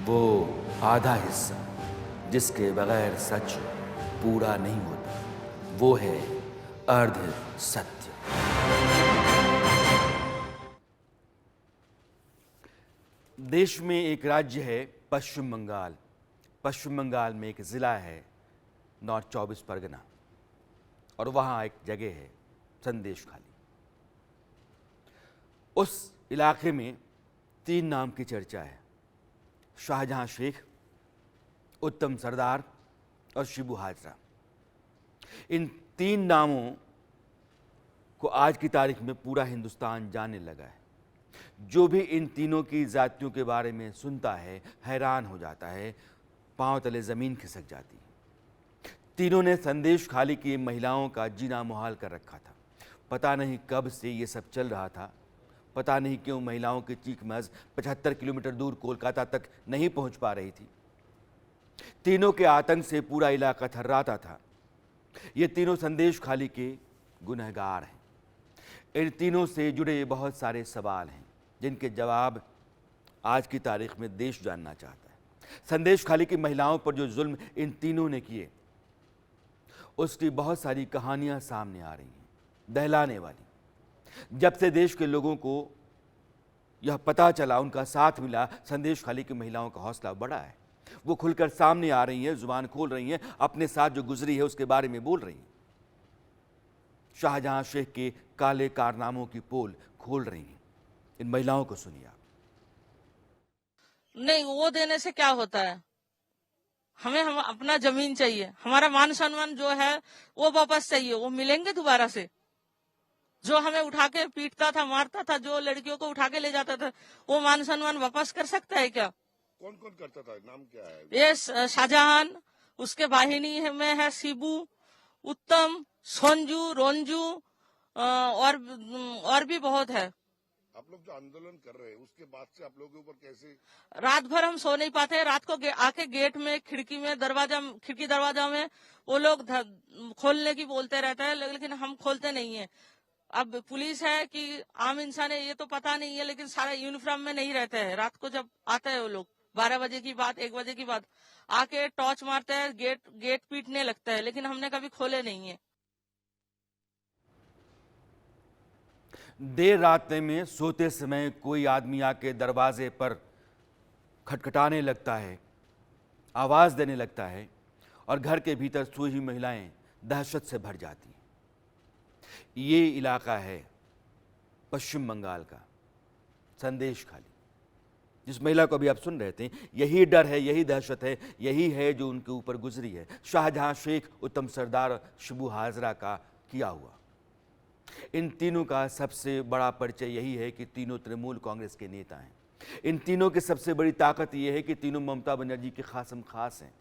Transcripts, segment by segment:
वो आधा हिस्सा जिसके बगैर सच पूरा नहीं होता, वो है अर्ध सत्य। देश में एक राज्य है पश्चिम बंगाल। पश्चिम बंगाल में एक ज़िला है नॉर्थ 24 परगना, और वहाँ एक जगह है संदेशखाली। उस इलाके में 3 नाम की चर्चा है: शाहजहां शेख, उत्तम सरदार और शिबू हाजरा। इन 3 नामों को आज की तारीख में पूरा हिंदुस्तान जानने लगा है। जो भी इन तीनों की जातियों के बारे में सुनता है हैरान हो जाता है, पांव तले जमीन खिसक जाती है। तीनों ने संदेशखाली की महिलाओं का जीना मुहाल कर रखा था। पता नहीं कब से ये सब चल रहा था, पता नहीं क्यों महिलाओं की चीख महज 75 किलोमीटर दूर कोलकाता तक नहीं पहुंच पा रही थी। तीनों के आतंक से पूरा इलाका थर्राता था। ये तीनों संदेशखाली के गुनहगार हैं। इन तीनों से जुड़े बहुत सारे सवाल हैं जिनके जवाब आज की तारीख में देश जानना चाहता है। संदेशखाली की महिलाओं पर जो जुल्म इन तीनों ने किए, उसकी बहुत सारी कहानियां सामने आ रही हैं, दहलाने वाली। जब से देश के लोगों को यह पता चला, उनका साथ मिला, संदेशखाली की महिलाओं का हौसला बढ़ा है। वो खुलकर सामने आ रही हैं, जुबान खोल रही हैं, अपने साथ जो गुजरी है उसके बारे में बोल रही हैं। शाहजहां शेख के काले कारनामों की पोल खोल रही हैं। इन महिलाओं को सुनिए आप। नहीं, वो देने से क्या होता है? हमें हम अपना जमीन चाहिए, हमारा मान सम्मान जो है वो वापस चाहिए। वो मिलेंगे दोबारा से? जो हमें उठा के पीटता था, मारता था, जो लड़कियों को उठा के ले जाता था, वो मान सम्मान वापस कर सकता है क्या? कौन कौन करता था? नाम क्या है? ये शाहजहां, उसके वाहिनी में है शिबू, उत्तम, संजू, रोंजू, और भी बहुत है। आप लोग जो आंदोलन कर रहे हैं उसके बाद से आप लोगों के ऊपर कैसे? रात भर हम सो नहीं पाते। रात को आके गेट में, खिड़की दरवाजा में वो लोग खोलने की बोलते रहते हैं, लेकिन हम खोलते नहीं है। अब पुलिस है कि आम इंसान है ये तो पता नहीं है, लेकिन सारा यूनिफॉर्म में नहीं रहते हैं। रात को जब आते हैं वो लोग 12 बजे की बात, 1 बजे की बात, आके टॉर्च मारते हैं, गेट पीटने लगता है, लेकिन हमने कभी खोले नहीं है। देर रात में सोते समय कोई आदमी आके दरवाजे पर खटखटाने लगता है, आवाज़ देने लगता है, और घर के भीतर सोई हुई महिलाएं दहशत से भर जाती हैं। ये इलाका है पश्चिम बंगाल का संदेशखाली। जिस महिला को अभी आप सुन रहे थे, यही डर है, यही दहशत है, यही है जो उनके ऊपर गुजरी है। शाहजहां शेख, उत्तम सरदार, शिबू हाजरा का किया हुआ। इन तीनों का सबसे बड़ा परिचय यही है कि तीनों तृणमूल कांग्रेस के नेता हैं। इन तीनों की सबसे बड़ी ताकत यह है कि तीनों ममता बनर्जी के खासम खास हैं।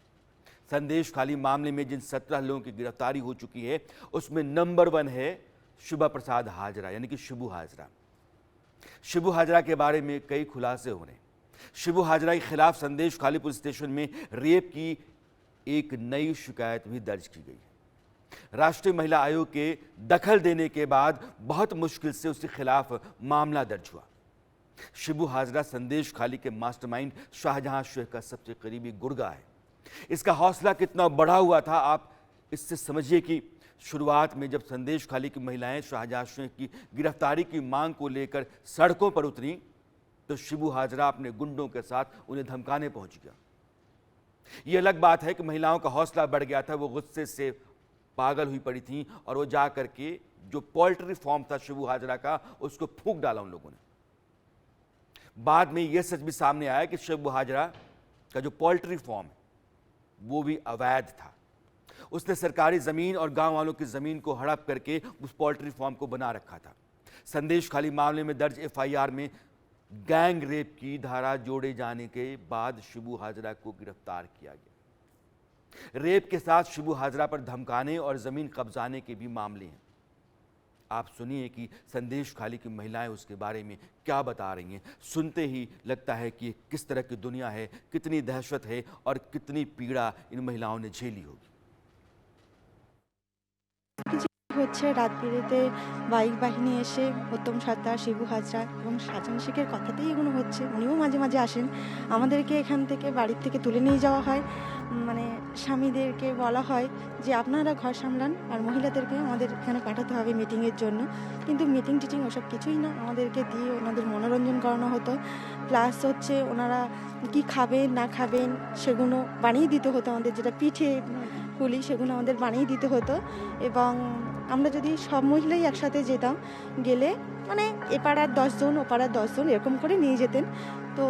संदेशखाली मामले में जिन 17 लोगों की गिरफ्तारी हो चुकी है, उसमें नंबर 1 है शिबा प्रसाद हाजरा, यानी कि शिबू हाजरा। शिबू हाजरा के बारे में कई खुलासे हो रहे हैं। शिबू हाजरा के खिलाफ संदेशखाली पुलिस स्टेशन में रेप की एक नई शिकायत भी दर्ज की गई है। राष्ट्रीय महिला आयोग के दखल देने के बाद बहुत मुश्किल से उसके खिलाफ मामला दर्ज हुआ। शिबू हाजरा संदेशखाली के मास्टरमाइंड शाहजहां शेख का सबसे करीबी गुर्गा है। इसका हौसला कितना बढ़ा हुआ था, आप इससे समझिए कि शुरुआत में जब संदेशखाली की महिलाएं शाहजहां शेख की गिरफ्तारी की मांग को लेकर सड़कों पर उतरी, तो शिबू हाजरा अपने गुंडों के साथ उन्हें धमकाने पहुंच गया। यह अलग बात है कि महिलाओं का हौसला बढ़ गया था, वो गुस्से से पागल हुई पड़ी थी, और वो जा करके जो पोल्ट्री फॉर्म था शिबू हाजरा का, उसको फूंक डाला उन लोगों ने। बाद में यह सच भी सामने आया कि शिबू हाजरा का जो पोल्ट्री फॉर्म है वो भी अवैध था। उसने सरकारी जमीन और गांव वालों की जमीन को हड़प करके उस पोल्ट्री फॉर्म को बना रखा था। संदेशखाली मामले में दर्ज एफआईआर में गैंग रेप की धारा जोड़े जाने के बाद शिबू हाजरा को गिरफ्तार किया गया। रेप के साथ शिबू हाजरा पर धमकाने और जमीन कब्जाने के भी मामले हैं। आप सुनिए कि संदेशखाली की महिलाएं उसके बारे में क्या बता रही हैं। सुनते ही लगता है कि किस तरह की दुनिया है, कितनी दहशत है और कितनी पीड़ा इन महिलाओं ने झेली होगी। হচ্ছে রাত বিরেতে বাইক বাহিনী এসে উত্তম সর্দার, শিবু হাজরা এবং সাজান শেখের কথাতেই এগুলো হচ্ছে। উনিও মাঝে মাঝে আসেন, আমাদেরকে এখান থেকে বাড়ির থেকে তুলে নিয়ে যাওয়া হয়। মানে স্বামীদেরকে বলা হয় যে আপনারা ঘর সামলান, আর মহিলাদেরকে আমাদের এখানে পাঠাতে হবে মিটিংয়ের জন্য। কিন্তু মিটিং টিটিং ওসব কিছুই না, আমাদেরকে দিয়ে ওনাদের মনোরঞ্জন করানো হতো। প্লাস হচ্ছে ওনারা কি খাবেন না খাবেন সেগুলো বানিয়ে দিতে হতো আমাদের, যেটা পিঠে পুলি সেগুলো আমাদের বানিয়ে দিতে হতো। এবং আমরা যদি সব মহিলাই একসাথে যেতাম, গেলে মানে এ পাড়ার 10 জন ও পাড়ার 10 জন এরকম করে নিয়ে যেতেন। তো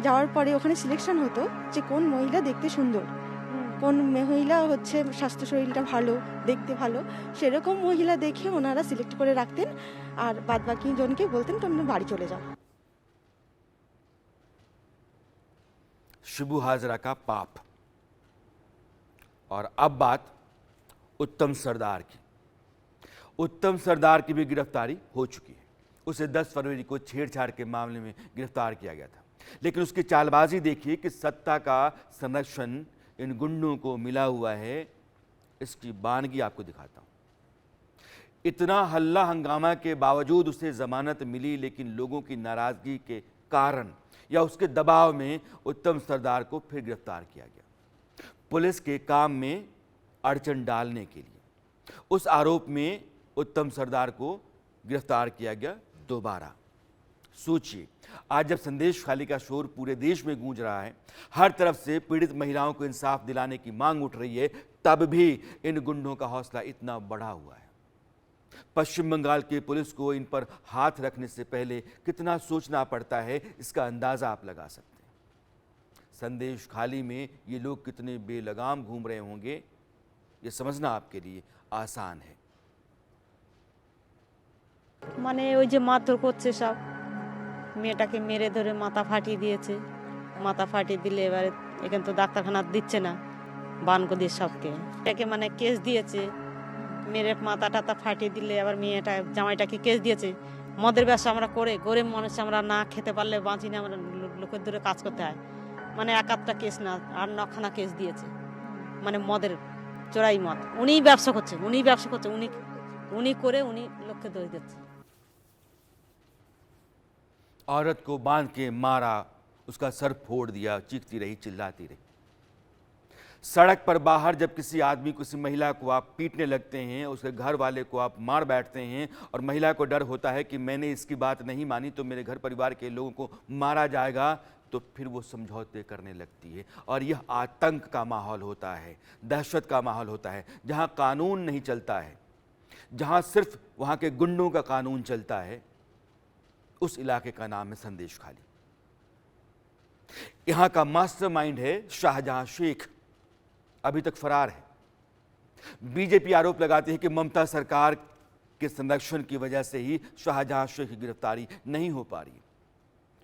যাওয়ার পরে ওখানে সিলেকশন হতো যে কোন মহিলা দেখতে সুন্দর, কোন মহিলা হচ্ছে স্বাস্থ্য শরীরটা ভালো, দেখতে ভালো, সেরকম মহিলা দেখে ওনারা সিলেক্ট করে রাখতেন। আর বাদ বাকি জনকে বলতেন তোমরা বাড়ি চলে যাও। शिबू हाजरा का पाप। और अब बात उत्तम सरदार की। उत्तम सरदार की भी गिरफ्तारी हो चुकी है। उसे 10 फरवरी को छेड़छाड़ के मामले में गिरफ्तार किया गया था, लेकिन उसकी चालबाजी देखिए कि सत्ता का संरक्षण इन गुंडों को मिला हुआ है। इसकी बानगी आपको दिखाता हूं। इतना हल्ला हंगामा के बावजूद उसे जमानत मिली, लेकिन लोगों की नाराजगी के कारण या उसके दबाव में उत्तम सरदार को फिर गिरफ्तार किया गया, पुलिस के काम में अड़चन डालने के लिए। उस आरोप में उत्तम सरदार को गिरफ्तार किया गया दोबारा। सोचिए, आज जब संदेश खाली का शोर पूरे देश में गूंज रहा है, हर तरफ से पीड़ित महिलाओं को इंसाफ दिलाने की मांग उठ रही है, तब भी इन गुंडों का हौसला इतना बढ़ा हुआ है। पश्चिम बंगाल की पुलिस को इन पर हाथ रखने से पहले कितना सोचना पड़ता है, इसका अंदाजा आप लगा सकते हैं। संदेश खाली में ये लोग कितने बेलगाम घूम रहे होंगे, ये समझना आपके लिए आसान है। মানে ওই যে মারধর করছে সব, মেয়েটাকে মেরে ধরে মাথা ফাটিয়ে দিয়েছে। মাথা ফাটিয়ে দিলে এবারে এখানে তো ডাক্তারখানা দিচ্ছে না, বানকো দিয়ে সবকে এটাকে মানে কেস দিয়েছে। মেরে মাথা টাথা ফাটিয়ে দিলে আবার মেয়েটা জামাইটাকে কেস দিয়েছে। মদের ব্যবসা আমরা করে গরিব মানুষ, আমরা না খেতে পারলে বাঁচি না, আমরা লোকের দূরে কাজ করতে হয়। মানে এক আধটা কেস না, আর 9খানা কেস দিয়েছে। মানে মদের চোরাই মদ উনিই ব্যবসা করছে, উনি করে উনি লোককে দোষ দিচ্ছে। औरत को बांध के मारा, उसका सर फोड़ दिया, चीखती रही, चिल्लाती रही। सड़क पर बाहर जब किसी आदमी को, किसी महिला को आप पीटने लगते हैं, उसके घर वाले को आप मार बैठते हैं, और महिला को डर होता है कि मैंने इसकी बात नहीं मानी तो मेरे घर परिवार के लोगों को मारा जाएगा, तो फिर वो समझौते करने लगती है। और यह आतंक का माहौल होता है, दहशत का माहौल होता है, जहां कानून नहीं चलता है, जहां सिर्फ वहां के गुंडों का कानून चलता है। उस इलाके का नाम है संदेश खाली। यहां का मास्टरमाइंड है शाहजहां शेख, अभी तक फरार है। बीजेपी आरोप लगाती है कि ममता सरकार के संरक्षण की वजह से ही शाहजहां शेख की गिरफ्तारी नहीं हो पा रही है।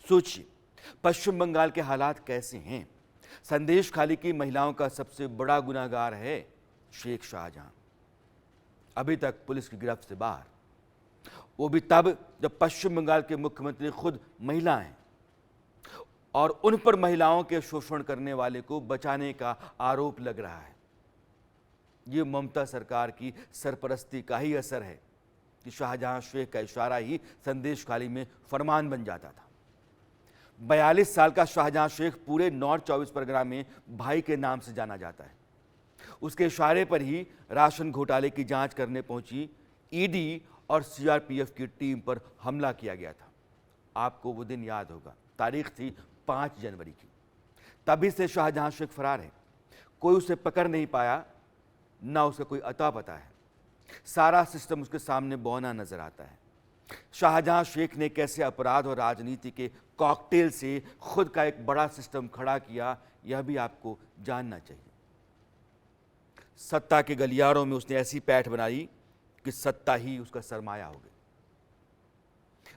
सोचिए, पश्चिम बंगाल के हालात कैसे हैं। संदेश खाली की महिलाओं का सबसे बड़ा गुनाहगार है शेख शाहजहां, अभी तक पुलिस की गिरफ्त से बाहर। वो भी तब जब पश्चिम बंगाल के मुख्यमंत्री खुद महिला हैं, और उन पर महिलाओं के शोषण करने वाले को बचाने का आरोप लग रहा है। ये ममता सरकार की सरपरस्ती का ही असर है कि शाहजहां शेख का इशारा ही संदेश खाली में फरमान बन जाता था। 42 साल का शाहजहां शेख पूरे नॉर्थ 24 परगना में भाई के नाम से जाना जाता है। उसके इशारे पर ही राशन घोटाले की जांच करने पहुंची ईडी और सीआरपीएफ की टीम पर हमला किया गया था। आपको वो दिन याद होगा, तारीख थी 5 जनवरी की। तभी से शाहजहां शेख फरार है, कोई उसे पकड़ नहीं पाया, ना उसका कोई अता पता है। सारा सिस्टम उसके सामने बौना नजर आता है। शाहजहां शेख ने कैसे अपराध और राजनीति के कॉकटेल से खुद का एक बड़ा सिस्टम खड़ा किया, यह भी आपको जानना चाहिए। सत्ता के गलियारों में उसने ऐसी पैठ बनाई कि सत्ता ही उसका सरमाया हो गई।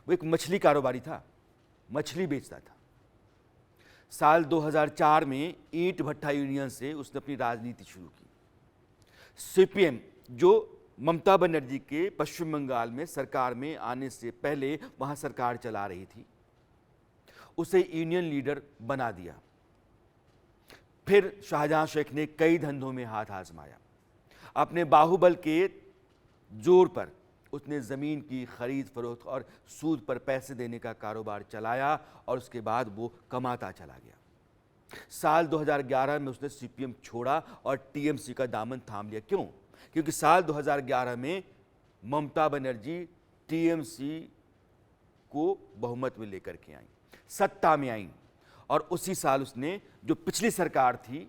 वो एक मछली कारोबारी था, मछली बेचता था। साल 2004 में ईंट भट्टा यूनियन से उसने अपनी राजनीति शुरू की। सीपीएम, जो ममता बनर्जी के पश्चिम बंगाल में सरकार में आने से पहले वहां सरकार चला रही थी, उसे यूनियन लीडर बना दिया। फिर शाहजहां शेख ने कई धंधों में हाथ आजमाया। अपने बाहुबल के जोर पर उसने ज़मीन की खरीद फरोख्त और सूद पर पैसे देने का कारोबार चलाया और उसके बाद वो कमाता चला गया। साल 2011 में उसने सीपीएम छोड़ा और टीएमसी का दामन थाम लिया। क्यों? क्योंकि साल 2011 में ममता बनर्जी टीएमसी को बहुमत में लेकर के आई, सत्ता में आई, और उसी साल उसने जो पिछली सरकार थी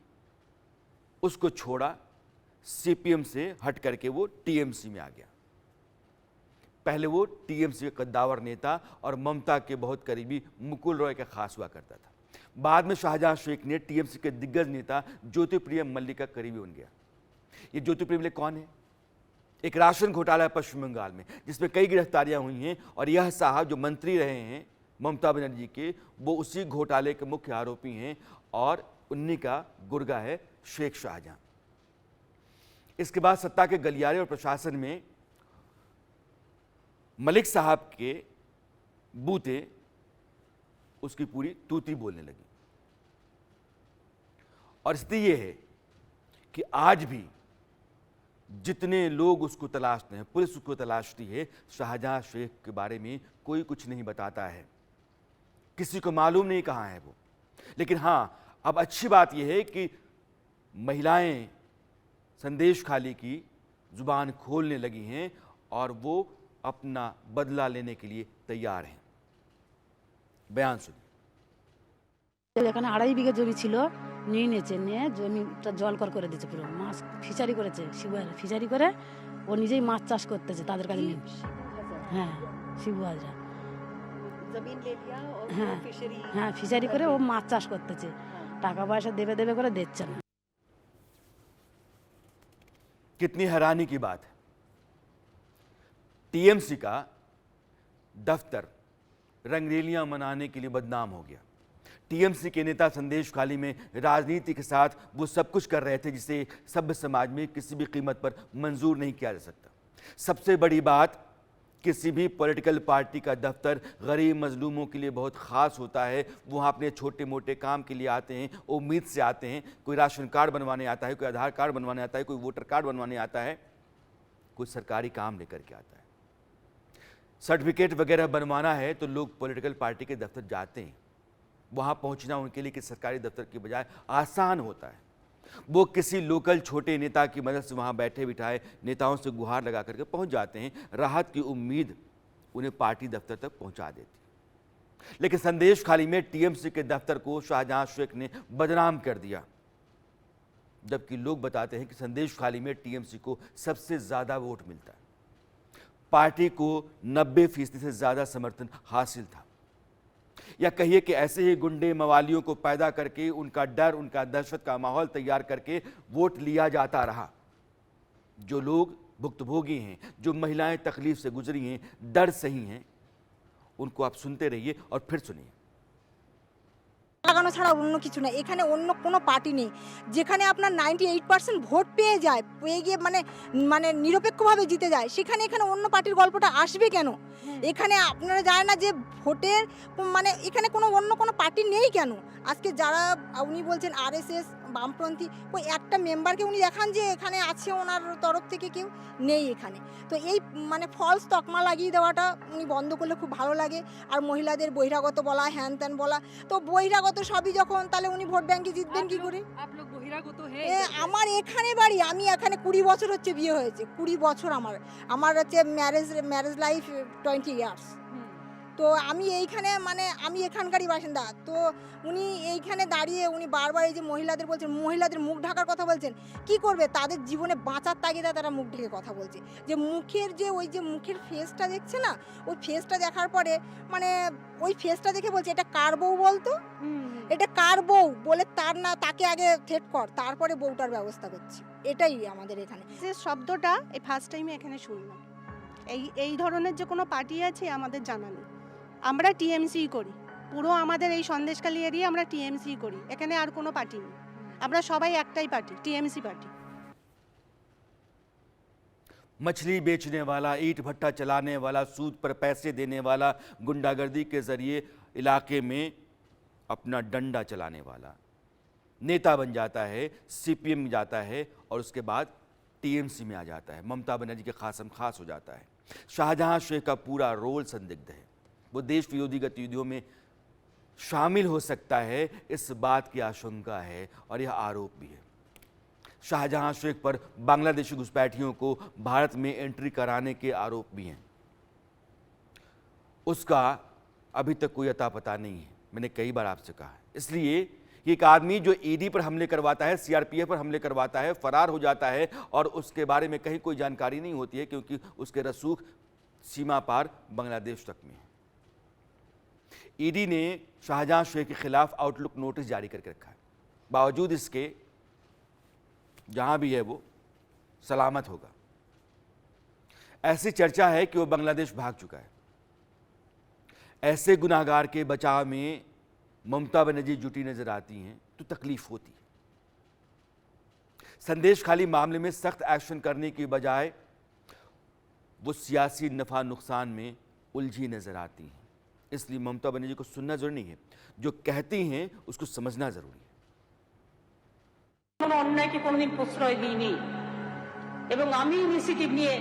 उसको छोड़ा, सीपीएम से हट करके वो टीएमसी में आ गया। पहले वो टीएमसी के कद्दावर नेता और ममता के बहुत करीबी मुकुल रॉय का खास हुआ करता था। बाद में शाहजहां शेख ने टीएमसी के दिग्गज नेता ज्योतिप्रिय मल्लिक का करीबी बन गया। ये ज्योतिप्रिय मल्लिक कौन है? एक राशन घोटाला है पश्चिम बंगाल में जिसमें कई गिरफ्तारियां हुई हैं, और यह साहब जो मंत्री रहे हैं ममता बनर्जी के, वो उसी घोटाले के मुख्य आरोपी हैं और उन्हीं का गुर्गा है शेख शाहजहां। इसके बाद सत्ता के गलियारे और प्रशासन में मलिक साहब के बूते उसकी पूरी तूती बोलने लगी। और स्थिति यह है कि आज भी जितने लोग उसको तलाशते हैं, पुलिस उसको तलाशती है, शाहजहां शेख के बारे में कोई कुछ नहीं बताता है, किसी को मालूम नहीं कहां है वो। लेकिन हां, अब अच्छी बात यह है कि महिलाएं संदेश खाली की जुबान खोलने लगी हैं और वो अपना बदला लेने के लिए तैयार हैं। बयान सुनिए। এখানে 2.5 বিঘা জমি ছিল, নিয়ে নিয়েছে, নিয়ে জমিটা জলকর করে দিয়েছে, পুরো মাছ ফিশারি করেছে, শিবুহাজরা ফিশারি করে ও নিজেই মাছ চাষ করতেছে তাদের কাছে নিয়ে। হ্যাঁ, শিবুহাজরা জমিন ले लिया और হ্যাঁ फिशरी হ্যাঁ ফিশারি করে ও মাছ চাষ করতেছে, টাকা পয়সা দেবে দেবে করে দিচ্ছে না। कितनी हैरानी की बात है। टीएमसी का दफ्तर रंगरेलियां मनाने के लिए बदनाम हो गया। टीएमसी के नेता संदेश खाली में राजनीति के साथ वो सब कुछ कर रहे थे जिसे सभ्य समाज में किसी भी कीमत पर मंजूर नहीं किया जा सकता। सबसे बड़ी बात, किसी भी पॉलिटिकल पार्टी का दफ्तर गरीब मजलूमों के लिए बहुत ख़ास होता है। वहाँ अपने छोटे मोटे काम के लिए आते हैं, उम्मीद से आते हैं। कोई राशन कार्ड बनवाने आता है, कोई आधार कार्ड बनवाने आता है, कोई वोटर कार्ड बनवाने आता है, कोई सरकारी काम लेकर के आता है। सर्टिफिकेट वगैरह बनवाना है तो लोग पॉलिटिकल पार्टी के दफ्तर जाते हैं। वहाँ पहुँचना उनके लिए किसी सरकारी दफ्तर की बजाय आसान होता है। वो किसी लोकल छोटे नेता की मदद से वहाँ बैठे बिठाए नेताओं से गुहार लगा करके पहुँच जाते हैं। राहत की उम्मीद उन्हें पार्टी दफ्तर तक पहुँचा देती। लेकिन संदेश खाली में टीएमसी के दफ्तर को शाहजहां शेख ने बदनाम कर दिया, जबकि लोग बताते हैं कि संदेश खाली में टीएमसी को सबसे ज़्यादा वोट मिलता है। पार्टी को 90% से ज़्यादा समर्थन हासिल था। या कहिए कि ऐसे ही गुंडे मवालियों को पैदा करके उनका डर, उनका दहशत का माहौल तैयार करके वोट लिया जाता रहा। जो लोग भुक्तभोगी हैं, जो महिलाएं तकलीफ से गुजरी हैं, दर्द सही हैं, उनको आप सुनते रहिए और फिर सुनिए। লাগানো ছাড়া অন্য কিছু না, এখানে অন্য কোনো পার্টি নেই যেখানে আপনার 98% ভোট পেয়ে যায়, পেয়ে গিয়ে মানে মানে নিরপেক্ষভাবে জিতে যায়। সেখানে এখানে অন্য পার্টির গল্পটা আসবে কেন? এখানে আপনারা জানেন না যে ভোটের মানে এখানে কোনো অন্য কোনো পার্টি নেই কেন? আজকে যারা উনি বলছেন আরএসএস বামপন্থী, ওই একটা মেম্বারকে উনি দেখান যে এখানে আছে ওনার তরফ থেকে কেউ নেই এখানে। তো এই মানে ফলস তকমা লাগিয়ে দেওয়াটা উনি বন্ধ করলে খুব ভালো লাগে। আর মহিলাদের বহিরাগত বলা, হ্যান ত্যান বলা, তো বহিরাগত সবই যখন, তাহলে উনি ভোট ব্যাংকে জিতবেন কি করে? আমার এখানে বাড়ি, আমি এখানে 20 বছর হচ্ছে বিয়ে হয়েছে, 20 বছর আমার হচ্ছে ম্যারেজ লাইফ 20 ইয়ার্স। তো আমি এইখানে মানে আমি এখানকারই বাসিন্দা। তো উনি এইখানে দাঁড়িয়ে উনি বারবার এই যে মহিলাদের বলছেন, মহিলাদের মুখ ঢাকার কথা বলছেন। কি করবে? তাদের জীবনে বাঁচার তাগিদা তারা মুখ ঢেকে কথা বলছে। যে মুখের যে ওই যে মুখের ফেসটা দেখছে না, ওই ফেসটা দেখার পরে মানে ওই ফেসটা দেখে বলছে এটা কার বউ বলতো, এটা কার বউ বলে তার না তাকে আগে থ্রেট কর, তারপরে বউটার ব্যবস্থা করছি। এটাই আমাদের এখানে। যে শব্দটা এই ফার্স্ট টাইমে এখানে শুনলাম। এই ধরনের যে কোনো পার্টি আছে আমাদের জানা নেই। আমরা টিএমসি করি, পুরো আমাদের এই সন্দেশখালী এরিয়া আমরা টিএমসি করি, এখানে আর কোনো পার্টি নেই। আমরা সবাই একটাই পার্টি, টিএমসি পার্টি। मछली बेचने वाला, ईंट भट्टा चलाने वाला, सूद पर पैसे देने वाला, गुंडागर्दी के जरिए इलाके में अपना डंडा चलाने वाला नेता बन जाता है, सीपीएम जाता है और उसके बाद टीएमसी में आ जाता है, ममता बनर्जी के खासम खास हो जाता है। शाहजहां शेख का पूरा रोल संदिग्ध है, वो देश विरोधी गतिविधियों में शामिल हो सकता है, इस बात की आशंका है और यह आरोप भी है। शाहजहां शेख पर बांग्लादेशी घुसपैठियों को भारत में एंट्री कराने के आरोप भी हैं। उसका अभी तक कोई अता पता नहीं है, मैंने कई बार आपसे कहा है। इसलिए एक आदमी जो ईडी पर हमले करवाता है, सीआरपीएफ पर हमले करवाता है, फरार हो जाता है और उसके बारे में कहीं कोई जानकारी नहीं होती है, क्योंकि उसके रसूख सीमा पार बांग्लादेश तक में है। ईडी ने शाहजहां शेख के खिलाफ आउटलुक नोटिस जारी करके रखा है। बावजूद इसके जहां भी है वो सलामत होगा। ऐसी चर्चा है कि वो बांग्लादेश भाग चुका है। ऐसे गुनाहगार के बचाव में ममता बनर्जी जुटी नजर आती हैं तो तकलीफ होती है। संदेश खाली मामले में सख्त एक्शन करने की बजाय वो सियासी नफा नुकसान में उलझी नजर आती हैं। इसलिए ममता बनर्जी को सुनना जरूरी नहीं है, जो कहती हैं उसको समझना जरूरी है। কোনো অন্যায়কে কোনোদিন প্রশ্রয় দিইনি এবং আমি ইনিশিয়েটিভ নিয়ে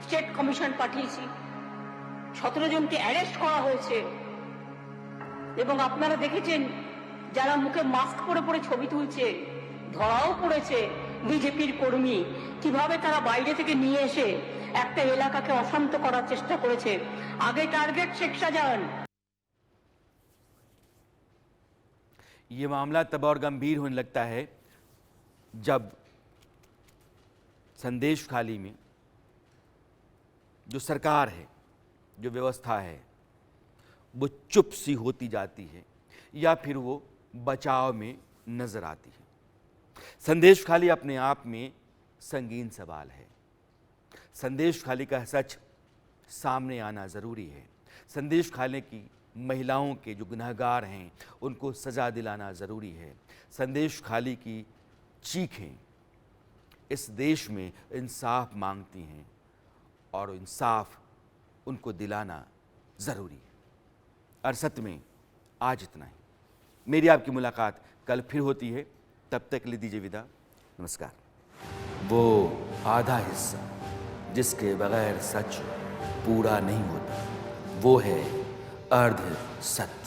স্টেট কমিশন পাঠিয়েছি। 17 জনকে অ্যারেস্ট করা হয়েছে এবং আপনারা দেখেছেন যারা মুখে মাস্ক পরে পরে ছবি তুলছে, ধরাও পড়েছে বিজেপির কর্মী, কিভাবে তারা বাইরে থেকে নিয়ে এসে একটা এলাকাকে অশান্ত করার চেষ্টা করেছে। আগে টার্গেট শেখ শাহজাহান। ये मामला तब और गंभीर होने लगता है जब संदेश खाली में जो सरकार है, जो व्यवस्था है, वो चुप सी होती जाती है या फिर वो बचाव में नजर आती है। संदेश खाली अपने आप में संगीन सवाल है। संदेश खाली का सच सामने आना ज़रूरी है। संदेश खाली की महिलाओं के जो गुनहगार हैं उनको सज़ा दिलाना ज़रूरी है। संदेश खाली की चीखें इस देश में इंसाफ मांगती हैं और इंसाफ उनको दिलाना ज़रूरी है। अरसत में आज इतना ही। मेरी आपकी मुलाकात कल फिर होती है, तब तक ले दीजिए विदा। नमस्कार। वो आधा हिस्सा जिसके बगैर सच पूरा नहीं होता, वो है अर्ध सत्य।